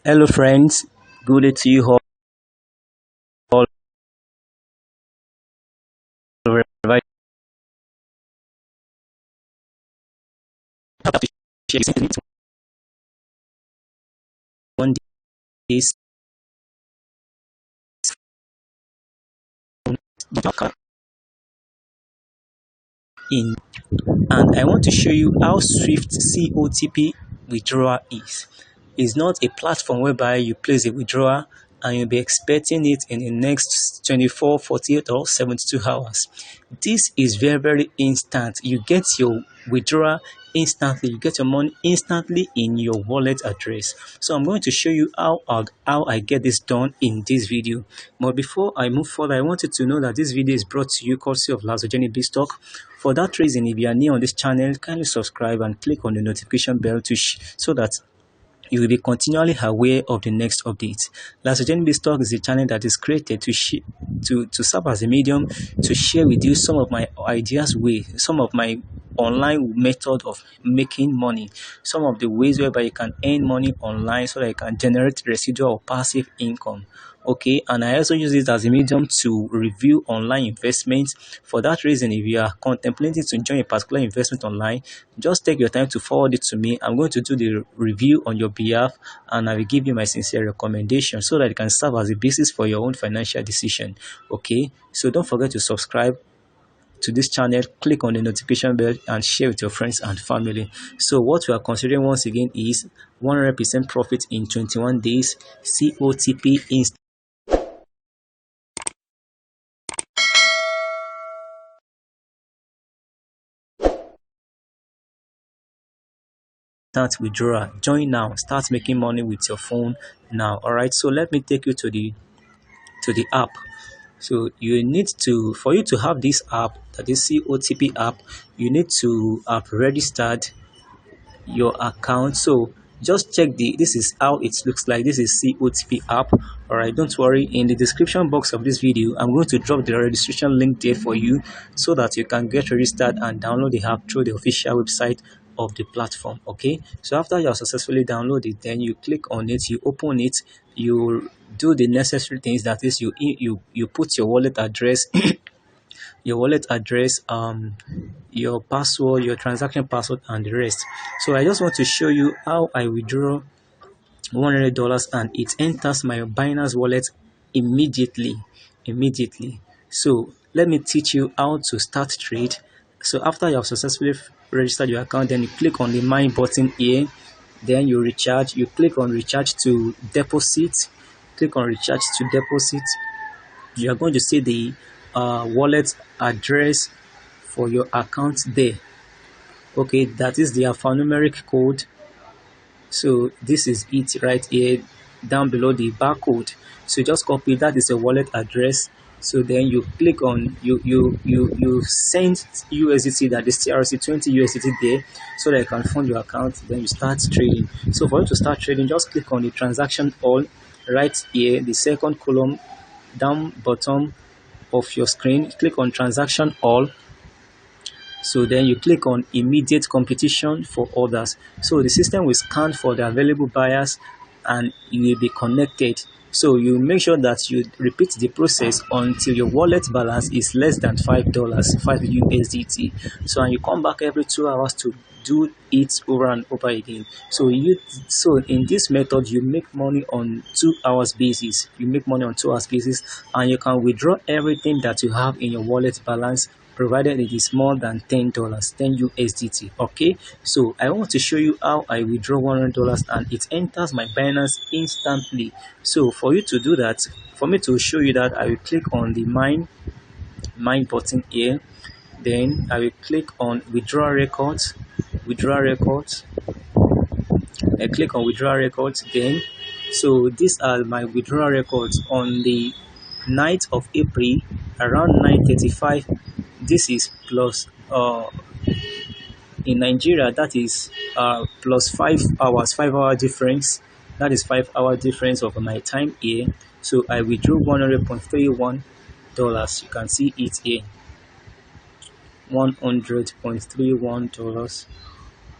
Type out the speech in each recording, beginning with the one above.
Hello friends, good day to you all. Wherever you are. One day in, and I want to show you how swift COTP withdrawal is. It's not a platform whereby you place a withdrawal and you'll be expecting it in the next 24, 48 or 72 hours. This is very, very instant. You get your withdrawal instantly. You get your money instantly in your wallet address. So I'm going to show you how I get this done in this video. But before I move further, I wanted to know that this video is brought to you courtesy of Lazogeni Stock. For that reason, if you are new on this channel, kindly subscribe and click on the notification bell so that you will be continually aware of the next updates. Lazogeni Stock is a channel that is created to serve as a medium to share with you some of my ideas, some of my online method of making money, some of the ways whereby you can earn money online so that you can generate residual or passive income. Okay, and I also use it as a medium to review online investments. For that reason, if you are contemplating to join a particular investment online, just take your time to forward it to me. I'm going to do the review on your behalf, and I will give you my sincere recommendation so that it can serve as a basis for your own financial decision. Okay, so don't forget to subscribe to this channel, click on the notification bell and share with your friends and family. So what we are considering once again is 100% profit in 21 days COTP instant withdrawal. Join now, start making money with your phone now. All right, so let me take you to the app. So you need to, for you to have this app, that is COTP app, you need to have registered your account. So just check this is how it looks like. This is COTP app. All right, don't worry, in the description box of this video I'm going to drop the registration link there for you so that you can get registered and download the app through the official website of the platform. Okay, so after you have successfully downloaded, then you click on it, you open it, you do the necessary things, that is you put your wallet address your password, your transaction password, and the rest. So I just want to show you how I withdraw $100 and it enters my Binance wallet immediately. So let me teach you how to start trade. So after you have successfully registered your account, then you click on the mine button here, then you recharge, you click on recharge to deposit, click on recharge to deposit. You are going to see the wallet address for your account there. Okay, that is the alphanumeric code. So this is it right here down below the barcode. So just copy that, is a wallet address. So then you click on you send USDT, that is TRC20 USDT there, so that you can fund your account. Then you start trading. So for you to start trading, just click on the transaction all right here, the second column down bottom of your screen. Click on transaction all. So then you click on immediate competition for others. So the system will scan for the available buyers and you will be connected. So you make sure that you repeat the process until your wallet balance is less than $5, 5 USDT. So and you come back every 2 hours to do it over and over again. So in this method you make money on 2 hours basis. And you can withdraw everything that you have in your wallet balance, provided it is more than $10, 10 USDT. Okay, so I want to show you how I withdraw $100 and it enters my Binance instantly. So for you to do that, for me to show you that, I will click on the mine button here. Then I will click on withdrawal records. I click on withdrawal records. Then so these are my withdrawal records on the 9th of April around 9:35. This is plus in Nigeria, that is plus 5 hours, 5-hour difference. That is 5-hour difference of my time here. So I withdrew $100.31. You can see it here, $100.31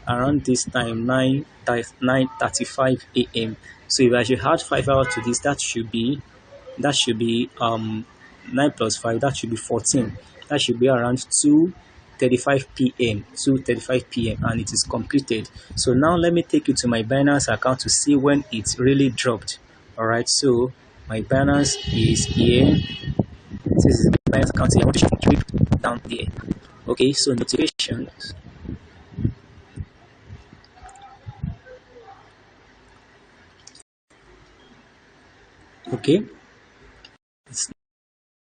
around this time, 9:35 a.m. So if I should add 5 hours to this, that should be 9 plus 5, that should be 14. That should be around 2:35 p.m. 2:35 p.m. and it is completed. So now let me take you to my Binance account to see when it really dropped. All right, so my Binance is here. This is the Binance account here. I want you to click down there. Okay, so notifications. Okay, it's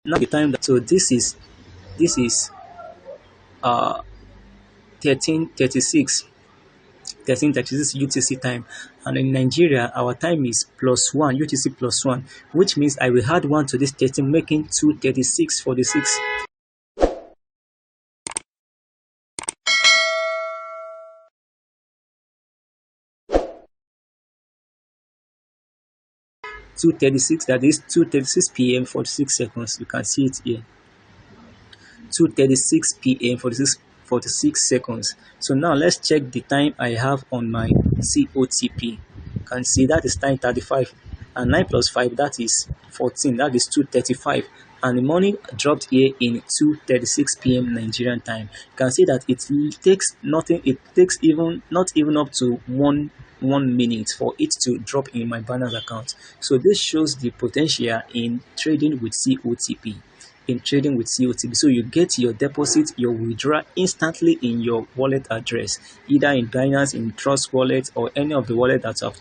now the time that, so this is 13:36 13:36 UTC time, and in Nigeria our time is +1 UTC +1, which means I will add 1 to this 13, making 2:36:46. 2:36, that is 2:36 p.m. 46 seconds. You can see it here. 2:36 p.m. 46 seconds. So now let's check the time I have on my COTP. You can see that is 9:35, and 9 plus 5, that is 14, that is 2:35, and the money dropped here in 2:36 p.m. Nigerian time. You can see that it takes nothing, it takes even not even up to 1 minute for it to drop in my Binance account. So this shows the potential in trading with COTP. So you get your deposit, your withdrawal instantly in your wallet address, either in Binance, in Trust Wallet, or any of the wallet that you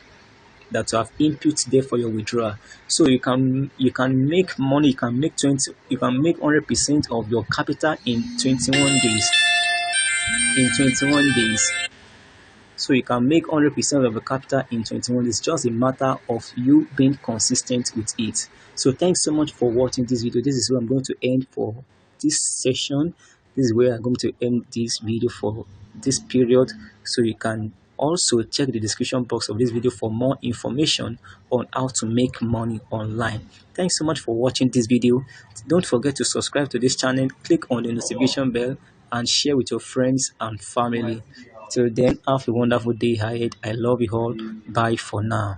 have input there for your withdrawal. So you can make money, you can make 100% of your capital in 21 days. In 21 days. So you can make 100% of the capital in 21 days. It's just a matter of you being consistent with it. So thanks so much for watching this video. This is where I'm going to end for this session. This is where I'm going to end this video for this period. So you can also check the description box of this video for more information on how to make money online. Thanks so much for watching this video. Don't forget to subscribe to this channel, click on the notification bell, and share with your friends and family. Till then, have a wonderful day ahead. I love you all. Bye for now.